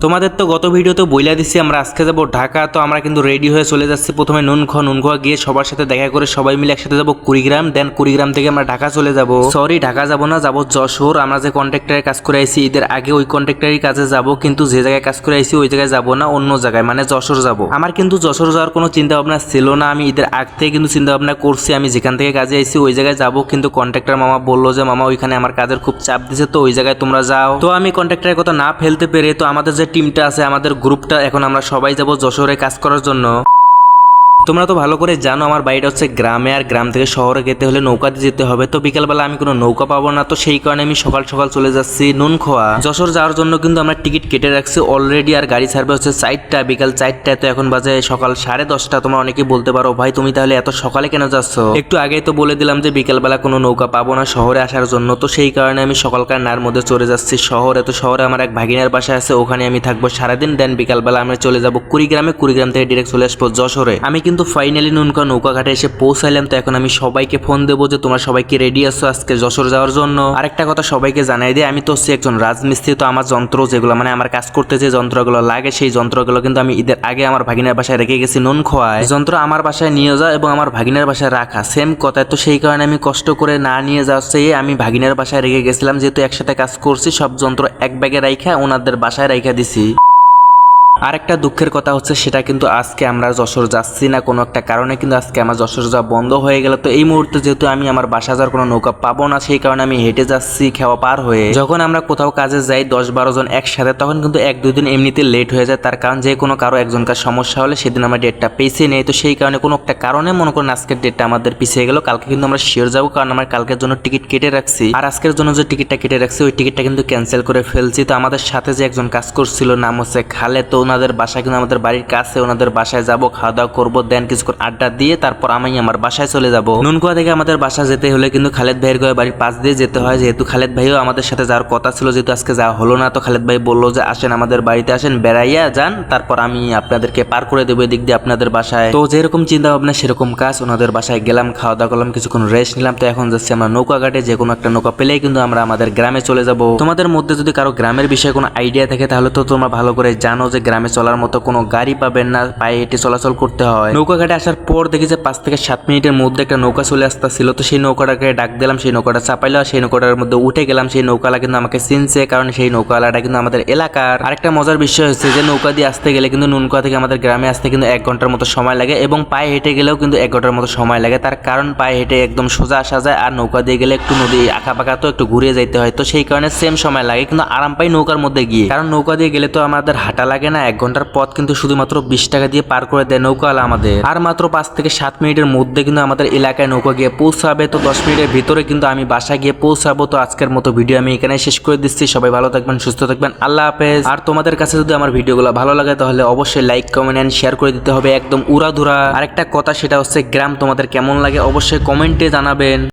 তোমাদের তো গত ভিডিওতে বইলা দিছি আমরা আজকে যাব ঢাকা। তো আমরা কিন্তু রেডি হয়ে চলে যাচ্ছি প্রথমে নুনখোয়া গিয়ে সবার সাথে দেখা করে সবাই মিলে একসাথে যাব কুড়িগ্রাম। দেন কুড়িগ্রাম থেকে আমরা ঢাকা চলে যাব। সরি, ঢাকা যাব না, যাব যশোর। আমরা যে কন্ট্রাক্টরে কাজ করে আইছি ঈদের আগে ওই কন্ট্রাক্টরের কাজে যাব, কিন্তু যে জায়গায় কাজ করে আইছি ওই জায়গায় যাব না, অন্য জায়গায় মানে যশোর যাব। আমার কিন্তু যশোর যাওয়ার কোনো চিন্তা ভাবনা ছিল না। আমি ঈদের আগ থেকে কিন্তু চিন্তা ভাবনা করছি আমি যেখান থেকে কাজে আইছি ওই জায়গায় যাব, কিন্তু কন্ট্রাক্টর মামা বললো যে মামা ওইখানে আমার কাজের খুব চাপ দিছে, তো ওই জায়গায় তোমরা যাও। তো আমি কন্ট্রাক্টরের কথা না ফেলতে পেরে তো আমাদের যে টিমটা আছে, আমাদের গ্রুপটা, এখন আমরা সবাই যাব যশোরে কাজ করার জন্য। তোমরা তো ভালো করে জানো আমার বাড়িটা হচ্ছে গ্রামে, আর গ্রাম থেকে শহরে যেতে হলে নৌকা দিয়ে যেতে হবে। তো বিকালবেলা আমি কোনো নৌকা পাবো না, তো সেই কারণে আমি সকাল সকাল চলে যাচ্ছি নুনখোয়া। যশোর যাওয়ার জন্য কিন্তু আমরা টিকিট কেটে রাখছি অলরেডি, আর গাড়ি ছাড়বে হচ্ছে 4টা, বিকাল 4টায়। তো এখন বাজে সকাল 10:30। তোমরা অনেকে বলতে পারো ভাই তুমি তাহলে এত সকালে কেন যাচ্ছ? একটু আগেই তো বলে দিলাম যে বিকালবেলা কোনো নৌকা পাবো না শহরে আসার জন্য, তো সেই কারণে আমি সকালকার নার মধ্যে চলে যাচ্ছি শহরে। তো শহরে আমার এক ভাগিনার বাসা আছে, ওখানে আমি থাকবো সারাদিন। দেন বিকালবেলা আমরা চলে যাবো কুড়িগ্রামে, কুড়িগ্রাম থেকে ডিরেক্ট চলে আসবো যশোরে। আমি কিন্তু ফাইনালি নৌকাঘাটে এসে পৌঁছাইলাম। তো এখন আমি সবাইকে ফোন দেবো যে তোমরা সবাইকে রেডি আছো আজকে যশোর যাওয়ার জন্য। আরেকটা কথা সবাইকে জানাই দিই, আমি তো হচ্ছে একজন রাজমিস্ত্রি। তো আমার যন্ত্র যেগুলো মানে আমার কাজ করতে যে যন্ত্রগুলো লাগে সেই যন্ত্রগুলো কিন্তু আমি ঈদের আগে আমার ভাগিনার বাসায় রেখে গেছি নুনখোয়ায়। যন্ত্র আমার বাসায় নিয়ে যাওয়া এবং আমার ভাগিনার বাসায় রাখা সেম কথা। তো সেই কারণে আমি কষ্ট করে না নিয়ে যাচ্ছে আমি ভাগিনার বাসায় রেখে গেছিলাম, যেহেতু একসাথে কাজ করছি সব যন্ত্র এক ব্যাগে রাইখা ওনাদের বাসায় রাইখা দিছি। আরেকটা দুঃখের কথা হচ্ছে সেটা কিন্তু আজকে আমরা যশোর যাচ্ছি না, কোনো একটা কারণে কিন্তু আজকে আমার যশোর যাওয়া বন্ধ হয়ে গেল। তো এই মুহূর্তে যেহেতু আমি আমার বাসা যাওয়ার কোনো নৌকা পাবো না, সেই কারণে আমি হেঁটে যাচ্ছি খেওয়া পার হয়ে। যখন আমরা কোথাও কাজে যাই 10-12 জন একসাথে, তখন কিন্তু 1-2 দিন এমনিতে লেট হয়ে যায়। তার কারণ যে কোনো কারো একজনকার সমস্যা হলে সেদিন আমার ডেটটা পিছিয়ে নেই। তো সেই কারণে কোনো একটা কারণে মনে করেন আজকের ডেটটা আমাদের পিছিয়ে গেল। কালকে কিন্তু আমরা শিওর যাবো, কারণ আমার কালকের জন্য টিকিট কেটে রাখছি। আর আজকের জন্য যে টিকিটটা কেটে রাখছি ওই টিকিটটা কিন্তু ক্যান্সেল করে ফেলছি। তো আমাদের সাথে যে একজন কাজ করছিল নাম হচ্ছে খালেদ, তো ওনাদের বাসায় কিন্তু আমাদের বাড়ির কাছে, ওনাদের বাসায় যাব, খাওয়া দাওয়া করবো, দেন কিছুক্ষণ আড্ডা দিয়ে তারপর আমি আমার বাসায় চলে যাব। নুনখোয়া থেকে আমাদের বাসা যেতে হলে কিন্তু খালেদ ভাইয়ের বাড়ির পাশ দিয়ে যেতে হয়, যেহেতু খালেদ ভাইও আমাদের সাথে যাওয়ার কথা ছিল, যেহেতু আজকে যাওয়া হলো না। তো খালেদ ভাই বললো যে আসেন আমাদের বাড়িতে আসেন, বেড়াইয়া যান, তারপর আমি আপনাদেরকে পার করে দেবো এদিক দিয়ে আপনাদের বাসায়। তো যেরকম চিন্তা ভাবনা সেরকম কাজ, ওনাদের বাসায় গেলাম, খাওয়া দাওয়া করলাম, কিছুক্ষণ রেস্ট নিলাম। তো এখন যাচ্ছি আমরা নৌকাঘাটে। যে কোনো একটা নৌকা পেলেই কিন্তু আমরা আমাদের গ্রামে চলে যাব। তোমাদের মধ্যে যদি কারো গ্রামের বিষয়ে কোনো আইডিয়া থাকে তাহলে তো তোমরা ভালো করে জানো যে গ্রামে চলার মতো কোনো গাড়ি পাবেন না, পায়ে হেঁটে চলাচল করতে হয়। নৌকাঘাটে আসার পর দেখি যে 5 থেকে 7 মিনিটের মধ্যে একটা নৌকা চলে আসতেছিল। তো সেই নৌকাটাকে ডাক দিলাম, সেই নৌকাটা চাপাইলো, সেই নৌকাটার মধ্যে উঠে গেলাম। সেই নৌকালা কিন্তু আমাকে চিনছে, কারণ সেই নৌকালাটা কিন্তু আমাদের এলাকার। আরেকটা মজার বিষয় হচ্ছে যে নৌকা দিয়ে আসতে গেলে কিন্তু নুনখোয়া থেকে আমাদের গ্রামে আসতে কিন্তু 1 ঘন্টার মতো সময় লাগে, এবং পায়ে হেঁটে গেলেও কিন্তু 1 ঘন্টার মতো সময় লাগে। তার কারণ পায়ে হেঁটে একদম সোজা আসা যায়, আর নৌকা দিয়ে গেলে একটু নদী আঁকাপাকা তো একটু ঘুরে যাইতে হয়। তো সেই কারণে সেম সময় লাগে, কিন্তু আরাম পাই নৌকার মধ্যে গিয়ে। কারণ নৌকা দিয়ে গেলে তো আমাদের হাঁটা লাগে না, 1 ঘন্টার পথ কিন্তু শুধুমাত্র 20 টাকা দিয়ে পার করে দেয় নৌকাওয়ালা আমাদের। আর মাত্র 5 থেকে 7 মিনিটের মধ্যে কিন্তু আমাদের এলাকায় নৌকা গিয়ে পৌঁছাবে। তো 10 মিনিটের ভিতরে কিন্তু আমি বাসায় গিয়ে পৌঁছাবো। তো আজকের মতো ভিডিও আমি এখানে শেষ করে দিচ্ছি। সবাই ভালো থাকবেন, সুস্থ থাকবেন, আল্লাহ হাফেজ। আর তোমাদের কাছে যদি আমার ভিডিওগুলো ভালো লাগে তাহলে অবশ্যই লাইক, কমেন্ট এন্ড শেয়ার করে দিতে হবে একদম উড়াধুরা। আরেকটা কথা সেটা হচ্ছে গ্রাম তোমাদের কেমন লাগে অবশ্যই কমেন্টে জানাবেন।